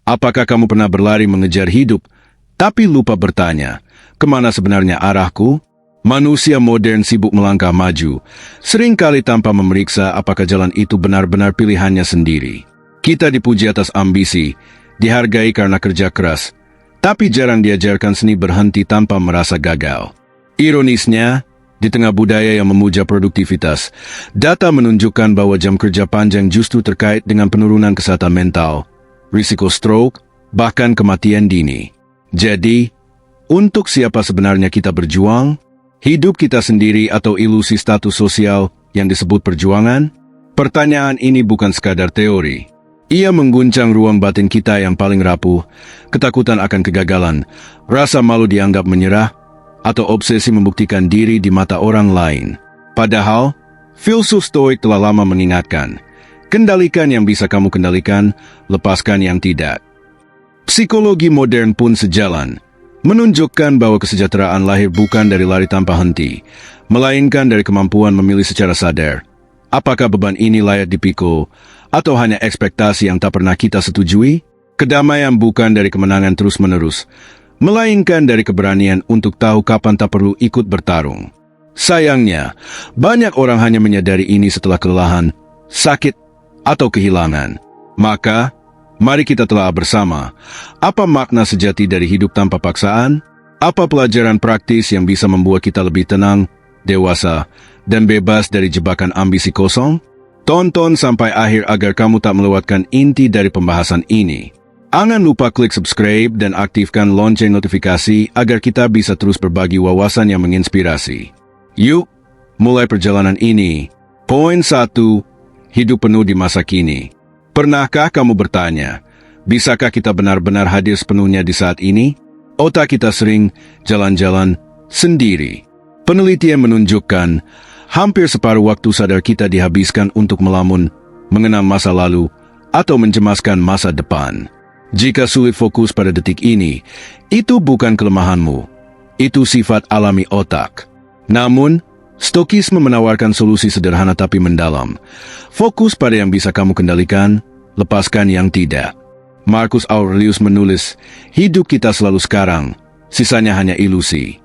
Apakah kamu pernah berlari mengejar hidup, tapi lupa bertanya, kemana sebenarnya arahku? Manusia modern sibuk melangkah maju, seringkali tanpa memeriksa apakah jalan itu benar-benar pilihannya sendiri. Kita dipuji atas ambisi, dihargai karena kerja keras, tapi jarang diajarkan seni berhenti tanpa merasa gagal. Ironisnya, di tengah budaya yang memuja produktivitas, data menunjukkan bahwa jam kerja panjang justru terkait dengan penurunan kesehatan mental, risiko stroke, bahkan kematian dini. Jadi, untuk siapa sebenarnya kita berjuang? Hidup kita sendiri atau ilusi status sosial yang disebut perjuangan? Pertanyaan ini bukan sekadar teori. Ia mengguncang ruang batin kita yang paling rapuh, ketakutan akan kegagalan, rasa malu dianggap menyerah, atau obsesi membuktikan diri di mata orang lain. Padahal, filsuf Stoik telah lama mengingatkan, kendalikan yang bisa kamu kendalikan, lepaskan yang tidak. Psikologi modern pun sejalan, menunjukkan bahwa kesejahteraan lahir bukan dari lari tanpa henti, melainkan dari kemampuan memilih secara sadar. Apakah beban ini layak dipikul, atau hanya ekspektasi yang tak pernah kita setujui? Kedamaian bukan dari kemenangan terus-menerus, melainkan dari keberanian untuk tahu kapan tak perlu ikut bertarung. Sayangnya, banyak orang hanya menyadari ini setelah kelelahan, sakit, atau kehilangan. Maka, mari kita telah bersama, apa makna sejati dari hidup tanpa paksaan? Apa pelajaran praktis yang bisa membuat kita lebih tenang, dewasa, dan bebas dari jebakan ambisi kosong? Tonton sampai akhir agar kamu tak melewatkan inti dari pembahasan ini. Jangan lupa klik subscribe dan aktifkan lonceng notifikasi agar kita bisa terus berbagi wawasan yang menginspirasi. Yuk, mulai perjalanan ini. Poin 1. Hidup penuh di masa kini. Pernahkah kamu bertanya, bisakah kita benar-benar hadir sepenuhnya di saat ini? Otak kita sering jalan-jalan sendiri. Penelitian menunjukkan, hampir separuh waktu sadar kita dihabiskan untuk melamun, mengenang masa lalu, atau mencemaskan masa depan. Jika sulit fokus pada detik ini, itu bukan kelemahanmu. Itu sifat alami otak. Namun, Stokisme menawarkan solusi sederhana tapi mendalam. Fokus pada yang bisa kamu kendalikan, lepaskan yang tidak. Marcus Aurelius menulis, hidup kita selalu sekarang, sisanya hanya ilusi.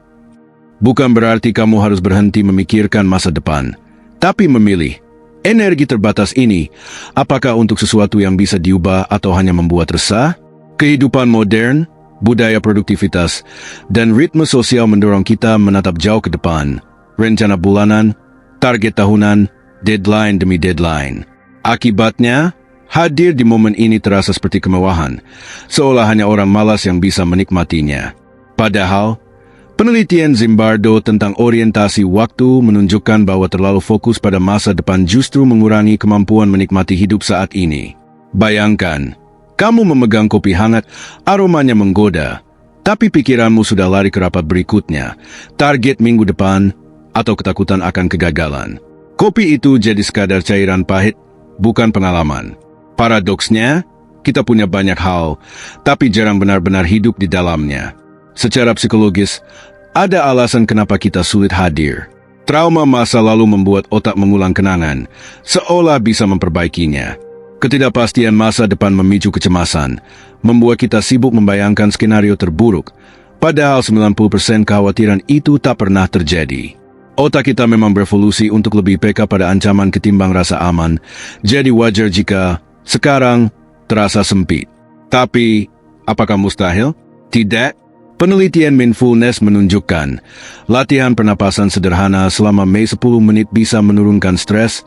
Bukan berarti kamu harus berhenti memikirkan masa depan, tapi memilih. Energi terbatas ini, apakah untuk sesuatu yang bisa diubah atau hanya membuat resah? Kehidupan modern, budaya produktivitas, dan ritme sosial mendorong kita menatap jauh ke depan. Rencana bulanan, target tahunan, deadline demi deadline. Akibatnya, hadir di momen ini terasa seperti kemewahan, seolah hanya orang malas yang bisa menikmatinya. Padahal, penelitian Zimbardo tentang orientasi waktu menunjukkan bahwa terlalu fokus pada masa depan justru mengurangi kemampuan menikmati hidup saat ini. Bayangkan, kamu memegang kopi hangat, aromanya menggoda, tapi pikiranmu sudah lari ke rapat berikutnya, target minggu depan, atau ketakutan akan kegagalan. Kopi itu jadi sekadar cairan pahit, bukan pengalaman. Paradoksnya, kita punya banyak hal, tapi jarang benar-benar hidup di dalamnya. Secara psikologis, ada alasan kenapa kita sulit hadir. Trauma masa lalu membuat otak mengulang kenangan, seolah bisa memperbaikinya. Ketidakpastian masa depan memicu kecemasan, membuat kita sibuk membayangkan skenario terburuk, padahal 90% kekhawatiran itu tak pernah terjadi. Otak kita memang berevolusi untuk lebih peka pada ancaman ketimbang rasa aman, jadi wajar jika sekarang terasa sempit. Tapi, apakah mustahil? Tidak. Penelitian mindfulness menunjukkan, latihan pernapasan sederhana selama 10 menit bisa menurunkan stres,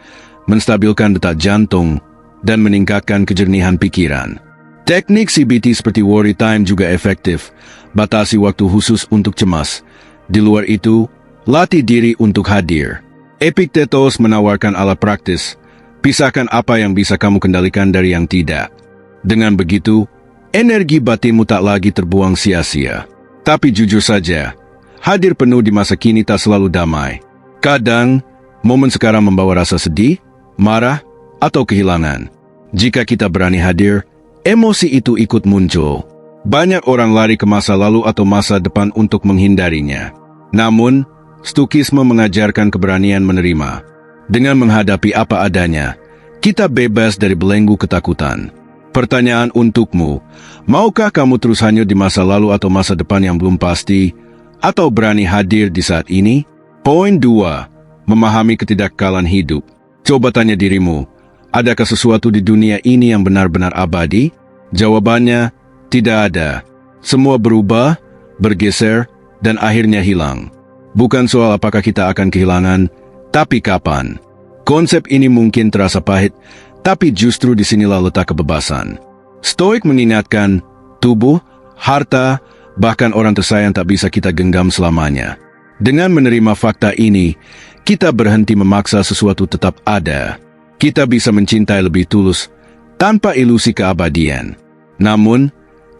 menstabilkan detak jantung, dan meningkatkan kejernihan pikiran. Teknik CBT seperti worry time juga efektif, batasi waktu khusus untuk cemas. Di luar itu, latih diri untuk hadir. Epictetus menawarkan alat praktis, pisahkan apa yang bisa kamu kendalikan dari yang tidak. Dengan begitu, energi batinmu tak lagi terbuang sia-sia. Tapi jujur saja, hadir penuh di masa kini tak selalu damai. Kadang, momen sekarang membawa rasa sedih, marah, atau kehilangan. Jika kita berani hadir, emosi itu ikut muncul. Banyak orang lari ke masa lalu atau masa depan untuk menghindarinya. Namun, Stokisme mengajarkan keberanian menerima. Dengan menghadapi apa adanya, kita bebas dari belenggu ketakutan. Pertanyaan untukmu, Maukah kamu terus hanyut di masa lalu atau masa depan yang belum pasti, atau berani hadir di saat ini? Poin 2. Memahami ketidakkekalan hidup. Coba tanya dirimu, adakah sesuatu di dunia ini yang benar-benar abadi? Jawabannya, tidak ada. Semua berubah, bergeser, dan akhirnya hilang. Bukan soal apakah kita akan kehilangan, tapi kapan. Konsep ini mungkin terasa pahit, tapi justru disinilah letak kebebasan. Stoik mengingatkan, tubuh, harta, bahkan orang tersayang tak bisa kita genggam selamanya. Dengan menerima fakta ini, kita berhenti memaksa sesuatu tetap ada. Kita bisa mencintai lebih tulus, tanpa ilusi keabadian. Namun,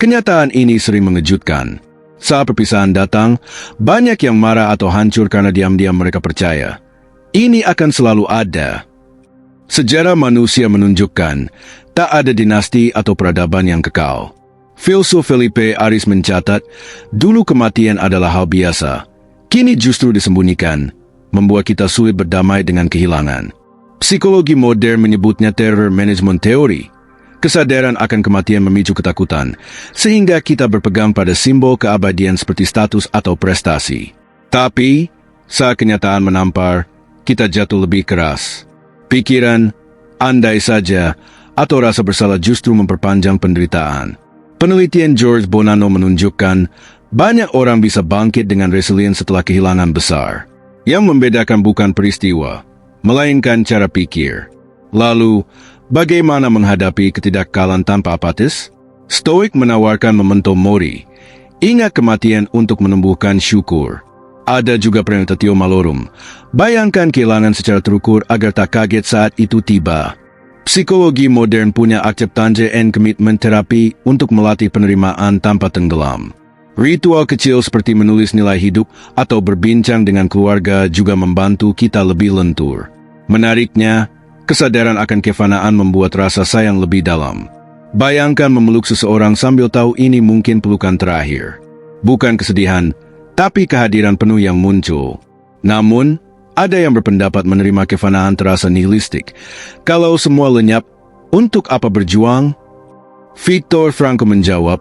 kenyataan ini sering mengejutkan. Saat perpisahan datang, banyak yang marah atau hancur karena diam-diam mereka percaya ini akan selalu ada. Sejarah manusia menunjukkan tak ada dinasti atau peradaban yang kekal. Filsuf Felipe Aris mencatat, dulu kematian adalah hal biasa, kini justru disembunyikan, membuat kita sulit berdamai dengan kehilangan. Psikologi modern menyebutnya terror management theory. Kesadaran akan kematian memicu ketakutan, sehingga kita berpegang pada simbol keabadian seperti status atau prestasi. Tapi, saat kenyataan menampar, kita jatuh lebih keras. Pikiran, andai saja, atau rasa bersalah justru memperpanjang penderitaan. Penelitian George Bonanno menunjukkan, banyak orang bisa bangkit dengan resilient setelah kehilangan besar. Yang membedakan bukan peristiwa, melainkan cara pikir. Lalu, bagaimana menghadapi ketidakkekalan tanpa apatis? Stoik menawarkan memento mori, ingat kematian untuk menumbuhkan syukur. Ada juga premeditatio malorum, bayangkan kehilangan secara terukur agar tak kaget saat itu tiba. Psikologi modern punya acceptance and commitment terapi untuk melatih penerimaan tanpa tenggelam. Ritual kecil seperti menulis nilai hidup atau berbincang dengan keluarga juga membantu kita lebih lentur. Menariknya, kesadaran akan kefanaan membuat rasa sayang lebih dalam. Bayangkan memeluk seseorang sambil tahu ini mungkin pelukan terakhir. Bukan kesedihan, tapi kehadiran penuh yang muncul. Namun, ada yang berpendapat menerima kefanaan terasa nihilistik. Kalau semua lenyap, untuk apa berjuang? Viktor Frankl menjawab,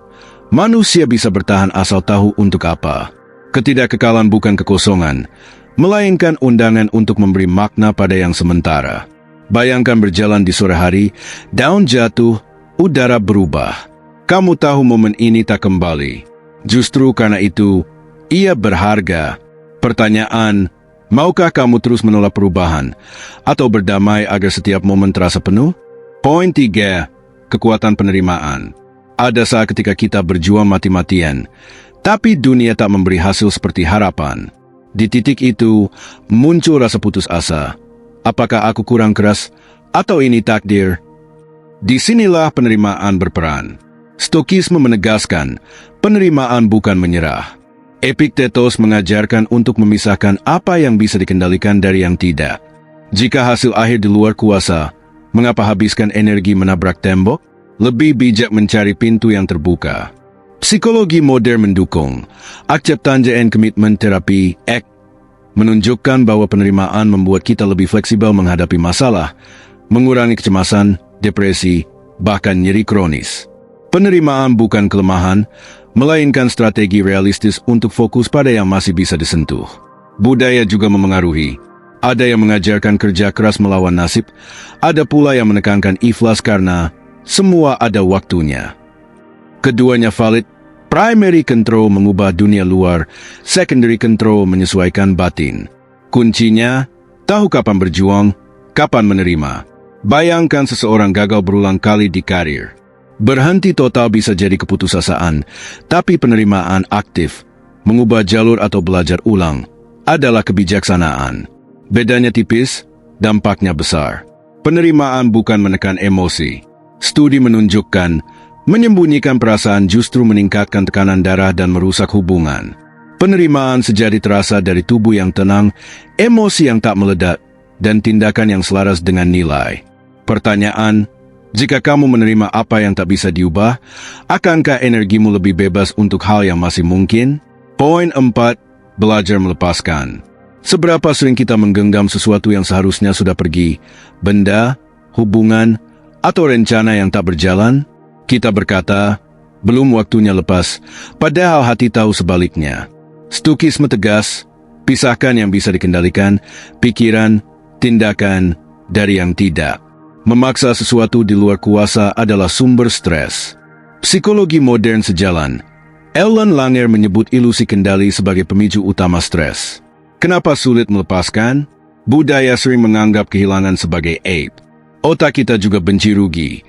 manusia bisa bertahan asal tahu untuk apa. Ketidakkekalan bukan kekosongan, melainkan undangan untuk memberi makna pada yang sementara. Bayangkan berjalan di sore hari, daun jatuh, udara berubah. Kamu tahu momen ini tak kembali. Justru karena itu, ia berharga. Pertanyaan, maukah kamu terus menolak perubahan, atau berdamai agar setiap momen terasa penuh? Poin 3. Kekuatan penerimaan. Ada saat ketika kita berjuang mati-matian, tapi dunia tak memberi hasil seperti harapan. Di titik itu, muncul rasa putus asa. Apakah aku kurang keras, atau ini takdir? Disinilah penerimaan berperan. Stokisme menegaskan, penerimaan bukan menyerah. Epictetus mengajarkan untuk memisahkan apa yang bisa dikendalikan dari yang tidak. Jika hasil akhir di luar kuasa, mengapa habiskan energi menabrak tembok? Lebih bijak mencari pintu yang terbuka. Psikologi modern mendukung. Acceptance and commitment therapy, ACT, menunjukkan bahwa penerimaan membuat kita lebih fleksibel menghadapi masalah, mengurangi kecemasan, depresi, bahkan nyeri kronis. Penerimaan bukan kelemahan, melainkan strategi realistis untuk fokus pada yang masih bisa disentuh. Budaya juga memengaruhi. Ada yang mengajarkan kerja keras melawan nasib, ada pula yang menekankan ikhlas karena semua ada waktunya. Keduanya valid. Primary control mengubah dunia luar, secondary control menyesuaikan batin. Kuncinya, tahu kapan berjuang, kapan menerima. Bayangkan seseorang gagal berulang kali di karir. Berhenti total bisa jadi keputusasaan, tapi penerimaan aktif, mengubah jalur atau belajar ulang, adalah kebijaksanaan. Bedanya tipis, dampaknya besar. Penerimaan bukan menekan emosi. Studi menunjukkan, menyembunyikan perasaan justru meningkatkan tekanan darah dan merusak hubungan. Penerimaan sejati terasa dari tubuh yang tenang, emosi yang tak meledak, dan tindakan yang selaras dengan nilai. Pertanyaan, jika kamu menerima apa yang tak bisa diubah, akankah energimu lebih bebas untuk hal yang masih mungkin? Poin 4. Belajar melepaskan. Seberapa sering kita menggenggam sesuatu yang seharusnya sudah pergi, benda, hubungan, atau rencana yang tak berjalan? Kita berkata, Belum waktunya lepas, padahal hati tahu sebaliknya. Stoikisme tegas, pisahkan yang bisa dikendalikan, pikiran, tindakan, dari yang tidak. Memaksa sesuatu di luar kuasa adalah sumber stres. Psikologi modern sejalan. Ellen Langer menyebut ilusi kendali sebagai pemicu utama stres. Kenapa sulit melepaskan? Budaya sering menganggap kehilangan sebagai aib. Otak kita juga benci rugi.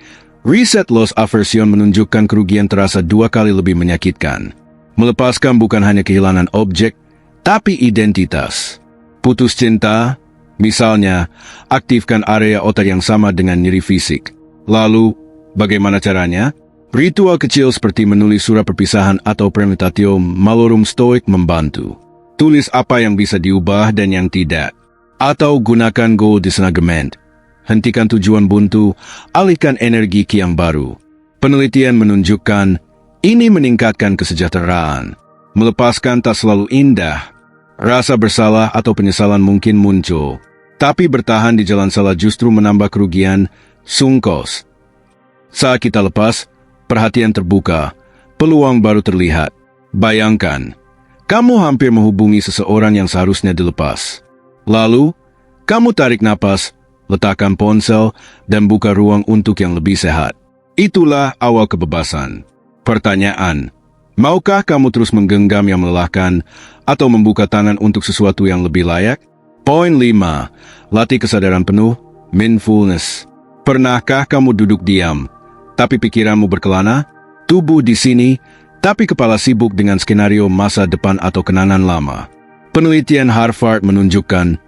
Riset loss aversion menunjukkan kerugian terasa 2 kali lebih menyakitkan. Melepaskan bukan hanya kehilangan objek, tapi identitas. Putus cinta, misalnya, aktifkan area otak yang sama dengan nyeri fisik. Lalu, bagaimana caranya? Ritual kecil seperti menulis surat perpisahan atau premeditatio malorum stoik membantu. Tulis apa yang bisa diubah dan yang tidak. Atau gunakan goal disengagement. Hentikan tujuan buntu, alihkan energi ke yang baru. Penelitian menunjukkan, ini meningkatkan kesejahteraan. Melepaskan tak selalu indah. Rasa bersalah atau penyesalan mungkin muncul. Tapi bertahan di jalan salah justru menambah kerugian, sungkos. Saat kita lepas, perhatian terbuka, peluang baru terlihat. Bayangkan, kamu hampir menghubungi seseorang yang seharusnya dilepas. Lalu, kamu tarik napas, letakkan ponsel, dan buka ruang untuk yang lebih sehat. Itulah awal kebebasan. Pertanyaan, maukah kamu terus menggenggam yang melelahkan atau membuka tangan untuk sesuatu yang lebih layak? Poin 5. Latih kesadaran penuh, mindfulness. Pernahkah kamu duduk diam, tapi pikiranmu berkelana? Tubuh di sini, tapi kepala sibuk dengan skenario masa depan atau kenangan lama. Penelitian Harvard menunjukkan,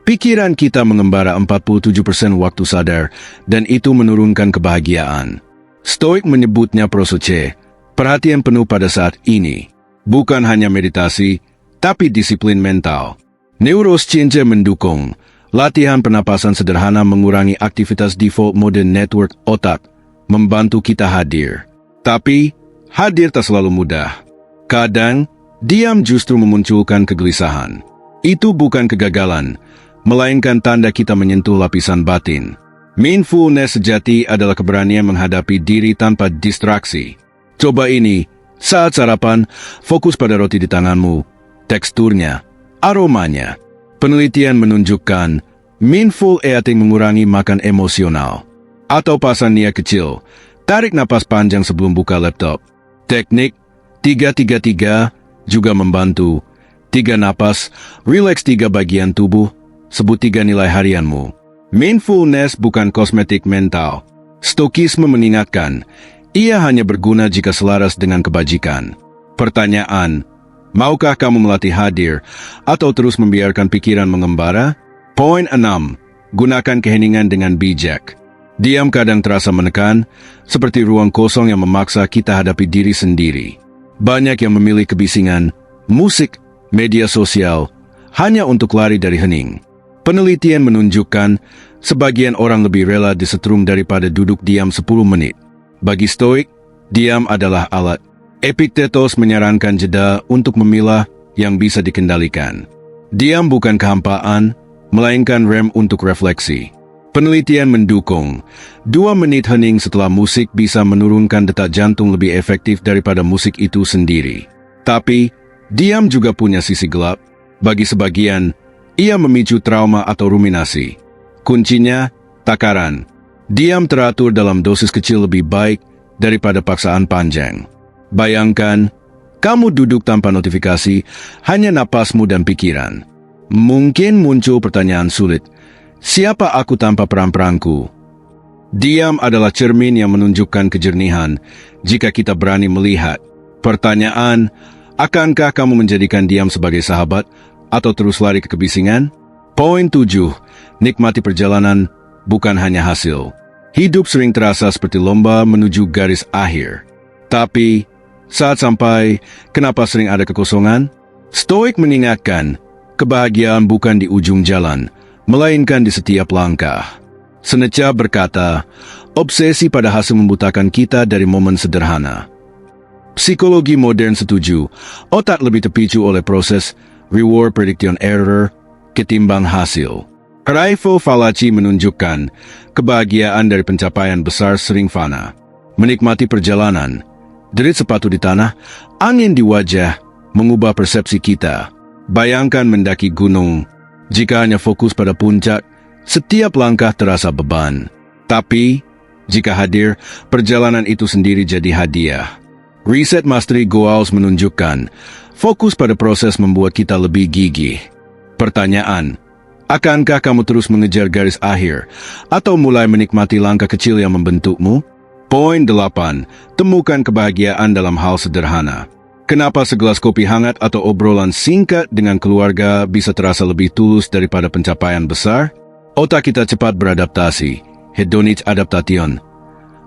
pikiran kita mengembara 47% waktu sadar, dan itu menurunkan kebahagiaan. Stoik menyebutnya prosoche, perhatian penuh pada saat ini. Bukan hanya meditasi, tapi disiplin mental. Neuroscience mendukung, latihan pernapasan sederhana mengurangi aktivitas default mode network otak, membantu kita hadir. Tapi, hadir tak selalu mudah. Kadang, diam justru memunculkan kegelisahan. Itu bukan kegagalan, melainkan tanda kita menyentuh lapisan batin. Mindfulness sejati adalah keberanian menghadapi diri tanpa distraksi. Coba ini, saat sarapan, fokus pada roti di tanganmu, teksturnya, aromanya. Penelitian menunjukkan, mindful eating mengurangi makan emosional. Atau pasang niat kecil, tarik napas panjang sebelum buka laptop. Teknik 3-3-3 juga membantu. 3 napas, relax 3 bagian tubuh, sebut 3 nilai harianmu. Mindfulness bukan kosmetik mental. Stoikisme mengingatkan, ia hanya berguna jika selaras dengan kebajikan. Pertanyaan, maukah kamu melatih hadir atau terus membiarkan pikiran mengembara? Poin 6. Gunakan keheningan dengan bijak. Diam kadang terasa menekan, seperti ruang kosong yang memaksa kita hadapi diri sendiri. Banyak yang memilih kebisingan, musik, media sosial, hanya untuk lari dari hening. Penelitian menunjukkan, sebagian orang lebih rela disetrum daripada duduk diam 10 menit. Bagi Stoik, diam adalah alat. Epictetus menyarankan jeda untuk memilah yang bisa dikendalikan. Diam bukan kehampaan, melainkan rem untuk refleksi. Penelitian mendukung, 2 menit hening setelah musik bisa menurunkan detak jantung lebih efektif daripada musik itu sendiri. Tapi, diam juga punya sisi gelap. Bagi sebagian, ia memicu trauma atau ruminasi. Kuncinya, takaran. Diam teratur dalam dosis kecil lebih baik daripada paksaan panjang. Bayangkan, kamu duduk tanpa notifikasi, hanya napasmu dan pikiran. Mungkin muncul pertanyaan sulit. Siapa aku tanpa perang-perangku? Diam adalah cermin yang menunjukkan kejernihan jika kita berani melihat. Pertanyaan, akankah kamu menjadikan diam sebagai sahabat atau terus lari ke kebisingan? Poin 7. Nikmati perjalanan, bukan hanya hasil. Hidup sering terasa seperti lomba menuju garis akhir. Tapi, saat sampai, kenapa sering ada kekosongan? Stoik mengingatkan, kebahagiaan bukan di ujung jalan, melainkan di setiap langkah. Seneca berkata, obsesi pada hasil membutakan kita dari momen sederhana. Psikologi modern setuju, otak lebih terpicu oleh proses reward prediction error ketimbang hasil. Raifo Falacci menunjukkan, kebahagiaan dari pencapaian besar sering fana. Menikmati perjalanan, Derit sepatu di tanah, angin di wajah, mengubah persepsi kita. Bayangkan mendaki gunung. Jika hanya fokus pada puncak, setiap langkah terasa beban. Tapi, jika hadir, perjalanan itu sendiri jadi hadiah. Riset Mastery Goals menunjukkan, fokus pada proses membuat kita lebih gigih. Pertanyaan, akankah kamu terus mengejar garis akhir, atau mulai menikmati langkah kecil yang membentukmu? Poin 8. Temukan kebahagiaan dalam hal sederhana. Kenapa segelas kopi hangat atau obrolan singkat dengan keluarga bisa terasa lebih tulus daripada pencapaian besar? Otak kita cepat beradaptasi, hedonic adaptation,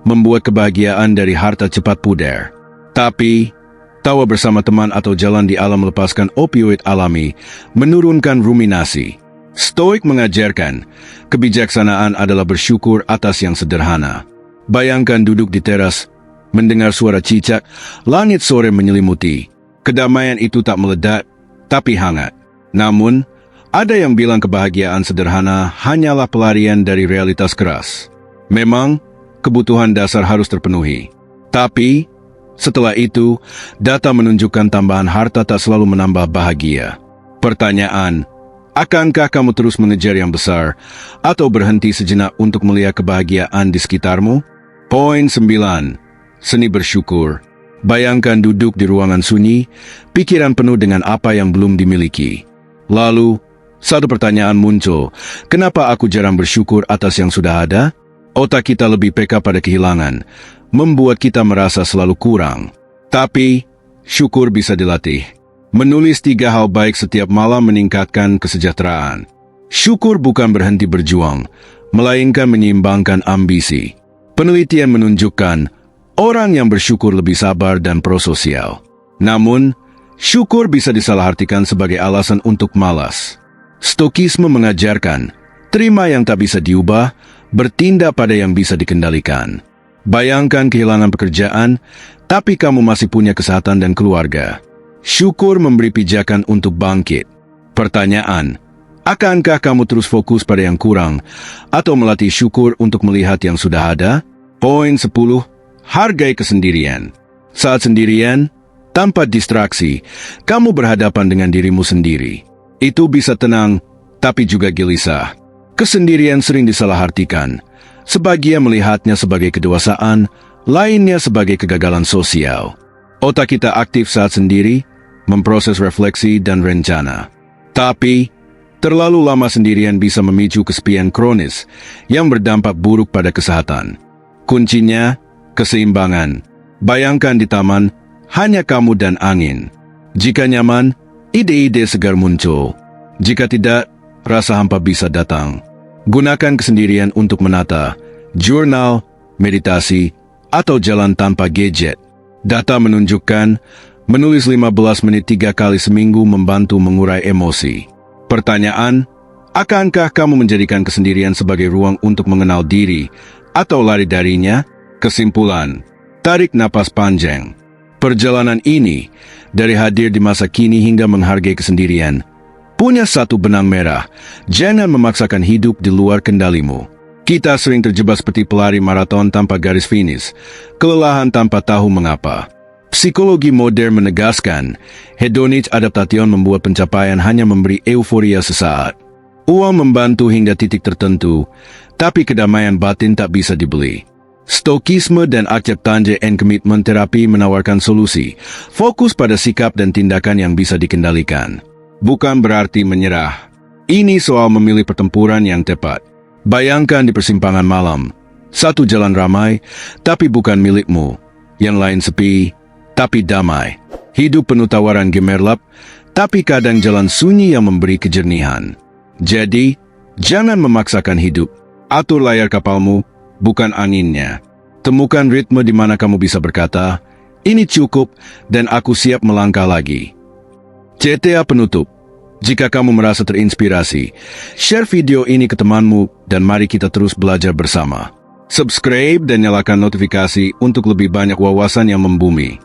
membuat kebahagiaan dari harta cepat pudar. Tapi, tawa bersama teman atau jalan di alam melepaskan opioid alami, menurunkan ruminasi. Stoik mengajarkan, kebijaksanaan adalah bersyukur atas yang sederhana. Bayangkan duduk di teras, mendengar suara cicak, langit sore menyelimuti. Kedamaian itu tak meledak, tapi hangat. Namun, ada yang bilang kebahagiaan sederhana hanyalah pelarian dari realitas keras. Memang, kebutuhan dasar harus terpenuhi. Tapi, setelah itu, data menunjukkan tambahan harta tak selalu menambah bahagia. Pertanyaan, akankah kamu terus mengejar yang besar, atau berhenti sejenak untuk melihat kebahagiaan di sekitarmu? Poin 9. Seni bersyukur. Bayangkan duduk di ruangan sunyi, pikiran penuh dengan apa yang belum dimiliki. Lalu, satu pertanyaan muncul, kenapa aku jarang bersyukur atas yang sudah ada? Otak kita lebih peka pada kehilangan, membuat kita merasa selalu kurang. Tapi, syukur bisa dilatih. Menulis 3 hal baik setiap malam meningkatkan kesejahteraan. Syukur bukan berhenti berjuang, melainkan menyeimbangkan ambisi. Penelitian menunjukkan, orang yang bersyukur lebih sabar dan prososial. Namun, syukur bisa disalahartikan sebagai alasan untuk malas. Stokisme mengajarkan, terima yang tak bisa diubah, bertindak pada yang bisa dikendalikan. Bayangkan kehilangan pekerjaan, tapi kamu masih punya kesehatan dan keluarga. Syukur memberi pijakan untuk bangkit. Pertanyaan, akankah kamu terus fokus pada yang kurang, atau melatih syukur untuk melihat yang sudah ada? Poin 10. Hargai kesendirian. Saat sendirian, tanpa distraksi, kamu berhadapan dengan dirimu sendiri. Itu bisa tenang, tapi juga gelisah. Kesendirian sering disalahartikan. Sebagian melihatnya sebagai kedewasaan, lainnya sebagai kegagalan sosial. Otak kita aktif saat sendiri, memproses refleksi dan rencana. Tapi, terlalu lama sendirian bisa memicu kesepian kronis yang berdampak buruk pada kesehatan. Kuncinya, keseimbangan. Bayangkan di taman, hanya kamu dan angin. Jika nyaman, ide-ide segar muncul. Jika tidak, rasa hampa bisa datang. Gunakan kesendirian untuk menata, jurnal, meditasi, atau jalan tanpa gadget. Data menunjukkan, menulis 15 menit 3 kali seminggu membantu mengurai emosi. Pertanyaan, akankah kamu menjadikan kesendirian sebagai ruang untuk mengenal diri, atau lari darinya? Kesimpulan, tarik napas panjang. Perjalanan ini, dari hadir di masa kini hingga menghargai kesendirian, punya satu benang merah, jangan memaksakan hidup di luar kendalimu. Kita sering terjebak seperti pelari maraton tanpa garis finish, kelelahan tanpa tahu mengapa. Psikologi modern menegaskan, hedonic adaptation membuat pencapaian hanya memberi euforia sesaat. Uang membantu hingga titik tertentu, tapi kedamaian batin tak bisa dibeli. Stokisme dan acceptance and commitment terapi menawarkan solusi, fokus pada sikap dan tindakan yang bisa dikendalikan. Bukan berarti menyerah. Ini soal memilih pertempuran yang tepat. Bayangkan di persimpangan malam. Satu jalan ramai, tapi bukan milikmu. Yang lain sepi, tapi damai. Hidup penuh tawaran gemerlap, tapi kadang jalan sunyi yang memberi kejernihan. Jadi, jangan memaksakan hidup. Atur layar kapalmu, bukan anginnya. Temukan ritme di mana kamu bisa berkata, ini cukup dan aku siap melangkah lagi. CTA penutup. Jika kamu merasa terinspirasi, share video ini ke temanmu dan mari kita terus belajar bersama. Subscribe dan nyalakan notifikasi untuk lebih banyak wawasan yang membumi.